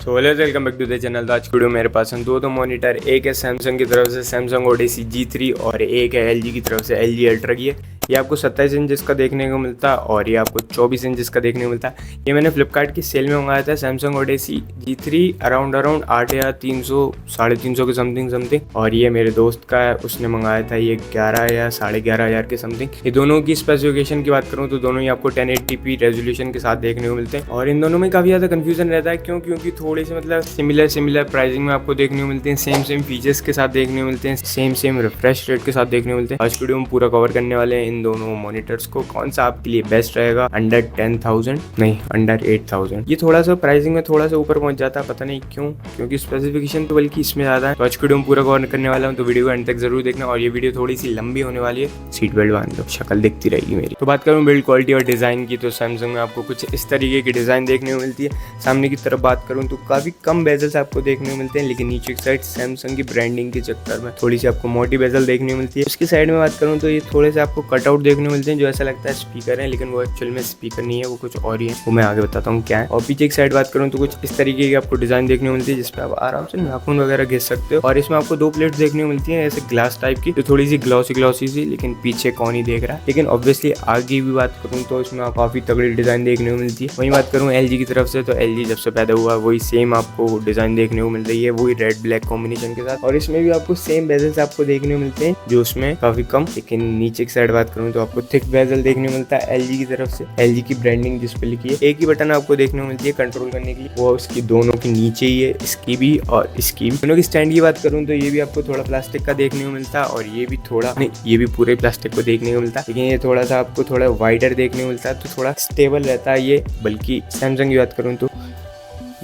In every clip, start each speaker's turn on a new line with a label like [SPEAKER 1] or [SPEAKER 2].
[SPEAKER 1] So hello welcome back to the channel. तो आज की वीडियो मेरे पास हैं दो मॉनिटर, एक है सैमसंग की तरफ से सैमसंग ओडेसी G3 और एक है LG की तरफ से LG अल्ट्रा की है। ये आपको 27 इंचेस का देखने को मिलता है और ये आपको 24 इंचेस का देखने को मिलता है। ये मैंने फ्लिपकार्ट की सेल में मंगाया था सैमसंग ओडेसी G3 अराउंड 8 या 300 350 के समथिंग और ये मेरे दोस्त का है, उसने मंगाया था ये 11 या 11,500 के समथिंग। ये दोनों की स्पेसिफिकेशन की बात करूँ तो दोनों ही आपको 1080p रेजोल्यूशन के साथ देखने को मिलते हैं और इन दोनों में काफ़ी ज़्यादा कन्फ्यूजन रहता है क्योंकि थोड़े से मतलब सिमिलर प्राइसिंग में आपको देखने को मिलते हैं, सेम फीचर्स के साथ देखने को मिलते हैं, सेम रिफ्रेश रेट के साथ देखने को मिलते हैं। आज वीडियो में पूरा कवर करने वाले हैं इन दोनों मॉनिटर्स को, कौन सा आपके लिए बेस्ट रहेगा। अंडर 10,000 नहीं, अंडर 8,000। ये थोड़ा सा प्राइसिंग में थोड़ा सा ऊपर पहुंच जाता है, पता नहीं क्यों, क्योंकि स्पेसिफिकेशन तो बल्कि इसमें ज़्यादा है। तो आज वीडियो में पूरा कवर करने वाला हूँ, तो वीडियो को एंड तक जरूर देखना। और ये वीडियो थोड़ी सी लंबी होने वाली है, सीट बेल्ट बांध लो, शक्ल दिखती रहेगी मेरी। तो बात करूँ बिल्ड क्वालिटी और डिज़ाइन की, तो सैमसंग में आपको कुछ इस तरीके की डिज़ाइन देखने को मिलती है। सामने की तरफ बात करूँ तो काफ़ी कम बेजल्स आपको देखने को मिलते हैं, लेकिन नीचे की साइड सैमसंग की ब्रांडिंग के चक्कर में थोड़ी सी आपको मोटी बेजल देखने को मिलती है। उसकी साइड में बात करूँ तो ये थोड़े से आपको कटआउट देखने को मिलते हैं, जो ऐसा लगता है स्पीकर है, लेकिन वो एक्चुअल में स्पीकर नहीं है, वो कुछ और ही है, वो मैं आगे बताता हूँ क्या है। और पीछे की साइड बात करूँ तो कुछ इस तरीके की आपको डिजाइन देखने को मिलती है, जिसपे आप आराम से नाखून वगैरह घिस सकते हो। और इसमें आपको दो प्लेट्स देखने को मिलती है ऐसे ग्लास टाइप की, तो थोड़ी सी ग्लॉसी सी, लेकिन पीछे कौन ही देख रहा है। लेकिन ऑब्वियसली आगे भी बात करूँ तो इसमें काफी तगड़ी डिजाइन देखने को मिलती है। वहीं बात करूँ LG की तरफ से, तो LG जब से पैदा हुआ वही सेम आपको डिजाइन देखने को मिल रही है, वही रेड ब्लैक कॉम्बिनेशन के साथ। और इसमें भी आपको सेम बेजल्स आपको देखने को मिलते हैं, जो उसमें काफी कम। लेकिन नीचे की साइड बात करूँ तो आपको थिक बेजल देखने को मिलता है LG की तरफ से, LG की ब्रांडिंग जिस पे लिखी है। एक ही बटन आपको देखने को मिलती है कंट्रोल करने के लिए, वो उसकी दोनों के नीचे ही है, इसकी भी और इसकी भी। दोनों की स्टैंड की बात करूँ तो ये भी आपको थोड़ा प्लास्टिक का देखने को मिलता है और ये भी थोड़ा नहीं, ये भी पूरे प्लास्टिक को देखने को मिलता है, लेकिन ये थोड़ा सा आपको थोड़ा वाइडर देखने को मिलता है, तो थोड़ा स्टेबल रहता है ये। बल्कि सैमसंग की बात करूँ तो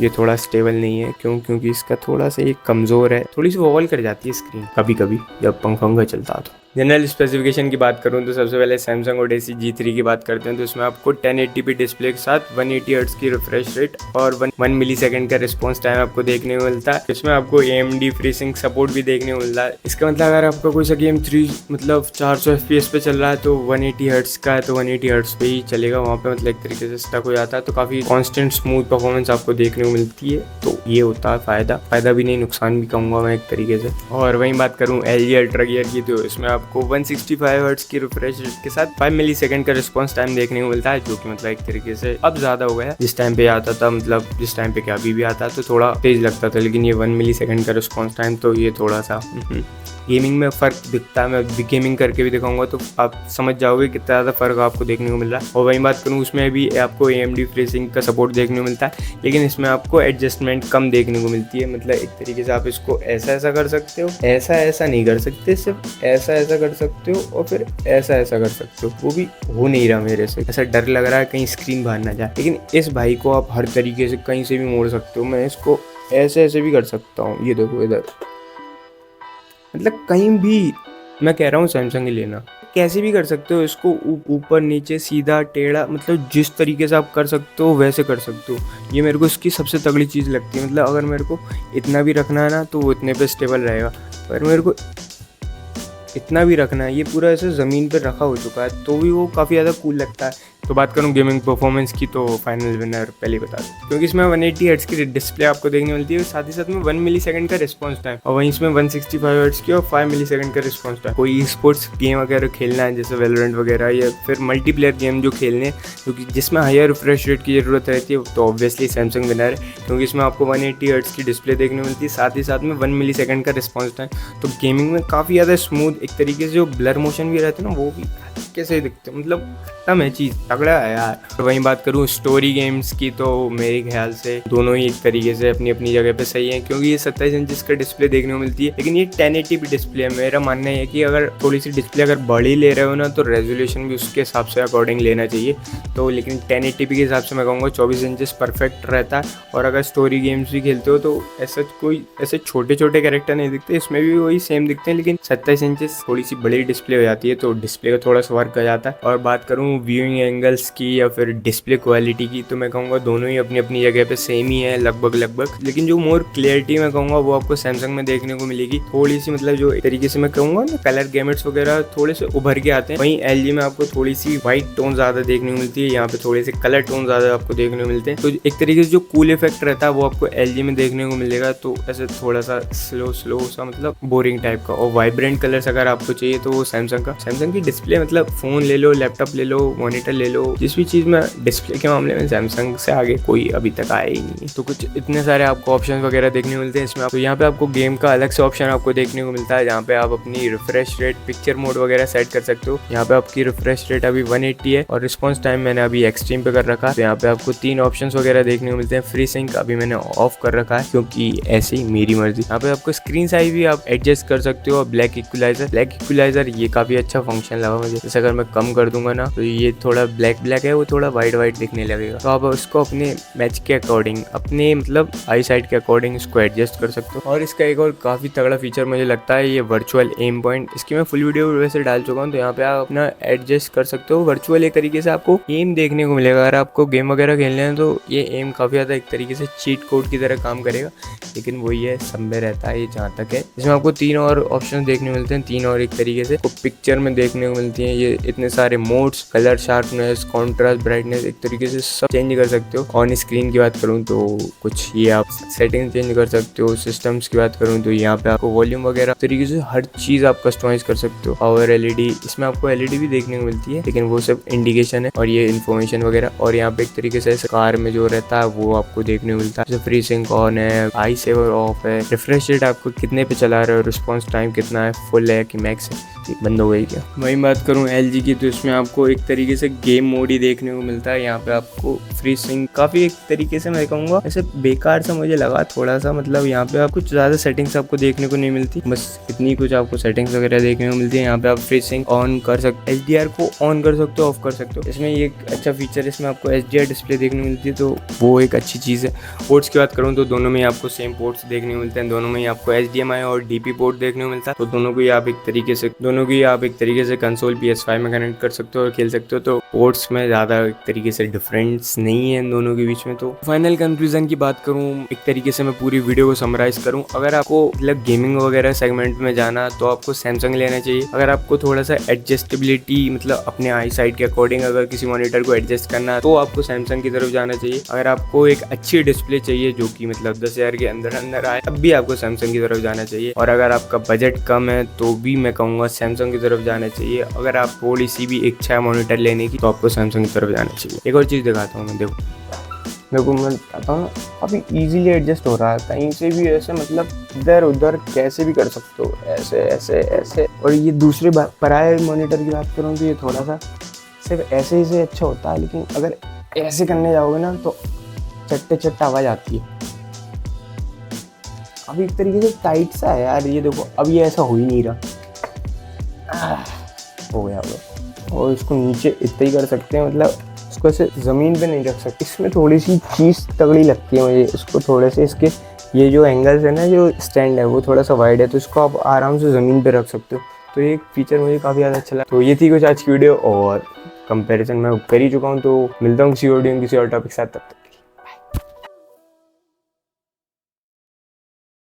[SPEAKER 1] ये थोड़ा स्टेबल नहीं है, क्योंकि इसका थोड़ा सा ये कमज़ोर है, थोड़ी सी वॉवल कर जाती है स्क्रीन कभी कभी जब पंखा चलता है। तो जनरल स्पेसिफिकेशन की बात करूं तो सबसे पहले सैमसंग ओडेसी G3 की बात करते हैं, तो इसमें आपको 1080p डिस्प्ले के साथ 180 हर्ट्ज की रिफ्रेश रेट और 1 मिली सेकंड का रिस्पॉन्स टाइम आपको देखने को मिलता है। इसमें आपको AMD FreeSync सपोर्ट भी देखने को मिलता है। इसका मतलब अगर आपका कोई सा गेम 3 मतलब 400 FPS पे चल रहा है तो 180 हर्ट्ज का है, तो 180 हर्ट्ज पे ही चलेगा, वहाँ पे मतलब एक तरीके से स्टक हो जाता है। तो काफ़ी कॉन्स्टेंट स्मूथ परफॉर्मेंस आपको देखने को मिलती है, तो ये होता है फ़ायदा भी नहीं, नुकसान भी कहूँगा मैं एक तरीके से। और वहीं बात करूँ LG अल्ट्रा गियर की, तो इसमें आपको 165 हर्ट्ज की रिफ्रेश रेट के साथ 5 मिली सेकंड का रिस्पॉन्स टाइम देखने को मिलता है, जो कि मतलब एक तरीके से अब ज़्यादा हो गया। जिस टाइम पे आता था, मतलब जिस टाइम पे क्या अभी भी आता तो थोड़ा तेज लगता था, लेकिन ये 1 मिली सेकंड का रिस्पॉन्स टाइम, तो ये थोड़ा सा गेमिंग में फ़र्क दिखता है। मैं गेमिंग करके भी दिखाऊंगा तो आप समझ जाओगे कितना ज़्यादा फ़र्क आपको देखने को मिल रहा है। और वहीं बात करूँ उसमें भी आपको AMD FreeSync का सपोर्ट देखने को मिलता है, लेकिन इसमें आपको एडजस्टमेंट कम देखने को मिलती है। मतलब एक तरीके से आप इसको ऐसा कर सकते हो, ऐसा नहीं कर सकते, सिर्फ ऐसा कर सकते हो और फिर ऐसा कर सकते हो। वो भी हो नहीं रहा मेरे से, ऐसा डर लग रहा है कहीं स्क्रीन बाहर ना जाए। लेकिन इस भाई को आप हर तरीके से कहीं से भी मोड़ सकते हो। मैं इसको ऐसे भी कर सकता हूँ, ये देखो इधर, मतलब कहीं भी। मैं कह रहा हूँ सैमसंग ही लेना, कैसे भी कर सकते हो इसको, ऊपर नीचे सीधा टेढ़ा, मतलब जिस तरीके से आप कर सकते हो वैसे कर सकते हो। ये मेरे को इसकी सबसे तगड़ी चीज़ लगती है। मतलब अगर मेरे को इतना भी रखना है ना तो वो इतने पे स्टेबल रहेगा, पर मेरे को इतना भी रखना है, ये पूरा ऐसे ज़मीन पर रखा हो चुका है, तो भी वो काफ़ी ज़्यादा कूल लगता है। तो बात करूँ गेमिंग परफॉर्मेंस की, तो फाइनल विनर पहले ही बता दूँ, क्योंकि इसमें 180 हर्ट्ज की डिस्प्ले आपको देखने मिलती है, साथ ही साथ में 1 मिली सेकंड का रिस्पॉन्स टाइम, और वहीं इसमें 165 हर्ट्ज की और 5 मिली सेकंड का रिस्पॉन्स टाइम। कोई स्पोर्ट्स गेम अगर खेलना है जैसे वैलोरेंट वगैरह, या फिर मल्टीप्लेयर गेम जो खेलने क्योंकि जिसमें हायर रिफ्रेश रेट की ज़रूरत रहती है, तो ऑब्वियसली सैमसंग विनर है, क्योंकि इसमें आपको 180 हर्ट्ज की डिस्प्ले देखने मिलती है, साथ ही साथ में 1 मिली सेकंड का रिस्पॉन्स टाइम। तो गेमिंग में काफ़ी ज़्यादा स्मूथ, एक तरीके से जो ब्लर मोशन भी रहते हैं ना, वो भी कैसे दिखते, मतलब खत्म है चीज़, तगड़ा है यार। तो वहीं बात करूँ स्टोरी गेम्स की, तो मेरे ख्याल से दोनों ही एक तरीके से अपनी अपनी जगह पे सही है, क्योंकि ये 27 इंच का डिस्प्ले देखने को मिलती है, लेकिन ये 1080p डिस्प्ले है। मेरा मानना है कि अगर थोड़ी सी डिस्प्ले अगर बड़ी ले रहे हो ना, तो रेजोल्यूशन भी उसके हिसाब से अकॉर्डिंग लेना चाहिए। तो लेकिन 1080p के हिसाब से मैं कहूँगा 24 इंचेस परफेक्ट रहता है। और अगर स्टोरी गेम्स भी खेलते हो तो ऐसे छोटे कैरेक्टर नहीं दिखते, इसमें भी वही सेम दिखते हैं, लेकिन 27 इंचेस थोड़ी सी बड़ी डिस्प्ले हो जाती है, तो डिस्प्ले का थोड़ा सा वर्क कर जाता है। और बात करूँ व्यूइंग एंगल एंगल्स की या फिर डिस्प्ले क्वालिटी की, तो मैं कहूँगा दोनों ही अपनी अपनी जगह पे सेम ही है लगभग। लेकिन जो मोर क्लियरिटी मैं कहूँगा वो आपको सैमसंग में देखने को मिलेगी। थोड़ी सी मतलब जो एक तरीके से मैं कहूँगा ना कलर गैमेट्स वगैरह थोड़े से उभर के आते हैं। वहीं एलजी में आपको थोड़ी सी व्हाइट टोन ज़्यादा देखने को मिलती है, यहाँ पे थोड़े से कलर टोन ज़्यादा आपको देखने को मिलते हैं। तो एक तरीके से जो कूल इफेक्ट रहता है वो आपको एलजी में देखने को मिलेगा। तो ऐसे थोड़ा सा स्लो सा मतलब बोरिंग टाइप का। और वाइब्रेंट कलर्स अगर आपको चाहिए तो वो सैमसंग की डिस्प्ले मतलब फोन ले लो, लैपटॉप ले लो, मॉनिटर ले लो, जिस भी चीज़ में डिस्प्ले के मामले में सैमसंग से आगे कोई अभी तक आया ही नहीं। तो कुछ इतने सारे आपको ऑप्शन वगैरह देखने को मिलते हैं इसमें। तो यहाँ पे आपको गेम का अलग से ऑप्शन आपको देखने को मिलता है, जहाँ पे आप अपनी रिफ्रेश रेट, पिक्चर मोड वगैरह सेट कर सकते हो। यहाँ पे आपकी रिफ्रेश रेट अभी 180 है और रिस्पॉन्स टाइम मैंने अभी एक्सट्रीम पे कर रखा है। तो यहाँ पे आपको 3 ऑप्शंस वगैरह देखने को मिलते हैं। फ्री सिंक अभी मैंने ऑफ कर रखा है क्योंकि ऐसे ही मेरी मर्जी। यहाँ पे आपको स्क्रीन साइज भी आप एडजस्ट कर सकते हो। ब्लैक इक्वलाइजर ये काफी अच्छा फंक्शन लगा मुझे। जैसे अगर मैं कम कर दूंगा ना तो ये थोड़ा ब्लैक है, वो थोड़ा वाइट दिखने लगेगा। तो आप उसको अपने मैच के अकॉर्डिंग, अपने मतलब आई साइड के अकॉर्डिंग इसको एडजस्ट कर सकते हो। और इसका एक और काफी तगड़ा फीचर मुझे लगता है ये वर्चुअल एम पॉइंट। इसकी मैं फुल वीडियो वैसे डाल चुका हूँ, तो यहाँ पे आप अपना एडजस्ट कर सकते हो। वर्चुअल एक तरीके से आपको एम देखने को मिलेगा। अगर आपको गेम वगैरह खेलने हैं तो ये एम काफी ज्यादा एक तरीके से चीट कोड की तरह काम करेगा, लेकिन वही है सब में रहता है ये जहाँ तक है। इसमें आपको 3 और ऑप्शन देखने मिलते हैं, 3 और एक तरीके से आपको पिक्चर में देखने को मिलती हैं। ये इतने सारे modes, colour sharpness, contrast, brightness, एक तरीके से सब चेंज कर सकते हो। ऑन स्क्रीन की बात करूँ तो कुछ ये आप सेटिंग चेंज कर सकते हो। सिस्टम्स की बात करूँ तो यहाँ पे आपको वॉल्यूम वगैरह तरीके से हर चीज आप कस्टमाइज कर सकते हो। पावर एलईडी, इसमें आपको एलईडी भी देखने को मिलती है, लेकिन वो सब इंडिकेशन है और ये इन्फॉर्मेशन वगैरह। और यहाँ पे एक तरीके से कार में जो रहता है वो आपको देखने को मिलता है। जैसे फ्री सिंक ऑन है, आई सेवर ऑफ है, रिफ्रेश रेट आपको कितने पे चला रहे हो, रिस्पॉन्स टाइम कितना है, फुल है कि मैक्स है, बंद हो गई क्या। वही बात करूँ एलजी की तो इसमें आपको एक तरीके से गेम मोड ही देखने को मिलता है। यहाँ पे आपको फ्री सिंक काफ़ी एक तरीके से मैं कहूँगा ऐसे बेकार सा मुझे लगा थोड़ा सा। मतलब यहाँ पे आप कुछ ज़्यादा सेटिंग्स आपको देखने को नहीं मिलती, बस इतनी कुछ आपको सेटिंग्स वगैरह देखने को मिलती है। यहाँ पे आप फ्री सिंक ऑन कर सकते, HDR को ऑन कर सकते हो, ऑफ कर सकते हो। इसमें ये एक अच्छा फीचर है, इसमें आपको HDR डिस्प्ले देखने को मिलती है, तो वो एक अच्छी चीज़ है। पोर्ट्स की बात करूँ तो दोनों में आपको सेम पोर्ट्स देखने को मिलते हैं। दोनों में आपको HDMI और DP पोर्ट देखने को मिलता है। तो दोनों को आप एक तरीके से कंसोल PS5 में कनेक्ट कर सकते हो और खेल सकते हो। तो पोर्ट्स में ज़्यादा एक तरीके से डिफरेंस नहीं है इन दोनों के बीच में। तो फाइनल कंक्लूजन की बात करूँ, एक तरीके से मैं पूरी वीडियो को समराइज करूँ, अगर आपको मतलब गेमिंग वगैरह सेगमेंट में जाना तो आपको सैमसंग लेना चाहिए। अगर आपको थोड़ा सा एडजस्टेबिलिटी मतलब अपने आई साइड के अकॉर्डिंग अगर किसी मॉनिटर को एडजस्ट करना है तो आपको सैमसंग की तरफ जाना चाहिए। अगर आपको एक अच्छी डिस्प्ले चाहिए जो कि मतलब 10,000 के अंदर आए तब भी आपको सैमसंग की तरफ जाना चाहिए। और अगर आपका बजट कम है तो भी मैं कहूँगा सैमसंग की तरफ जाना चाहिए। अगर आप थोड़ी सी भी इच्छा है मॉनिटर लेने की तो आपको सैमसंग की तरफ जाना चाहिए। एक और चीज़ दिखाता हूँ मैं, देखो मैं बताता हूँ ना, अभी इजीली एडजस्ट हो रहा है कहीं से भी ऐसे, मतलब इधर उधर कैसे भी कर सकते हो, ऐसे ऐसे ऐसे। और ये दूसरे पराये मॉनिटर की बात करूँ तो ये थोड़ा सा सिर्फ ऐसे ही से अच्छा होता है, लेकिन अगर ऐसे करने जाओगे ना तो चट्टे आवाज़ आती है। अभी एक तरीके से टाइट सा है यार, ये देखो अब ये ऐसा हो ही नहीं रहा, हो गया। और इसको नीचे इतना ही कर सकते हैं, मतलब इसको ऐसे ज़मीन पे नहीं रख सकते। इसमें थोड़ी सी चीज़ तगड़ी लगती है मुझे, इसको थोड़े से इसके ये जो एंगल्स है ना, जो स्टैंड है वो थोड़ा सा वाइड है, तो इसको आप आराम से ज़मीन पे रख सकते हो। तो ये फीचर मुझे काफ़ी ज़्यादा अच्छा लगा। तो ये थी कुछ आज की वीडियो, और कंपैरिजन मैं कर ही चुका हूँ। तो मिलता हूँ किसी वीडियो में किसी और टॉपिक के साथ, तब तक।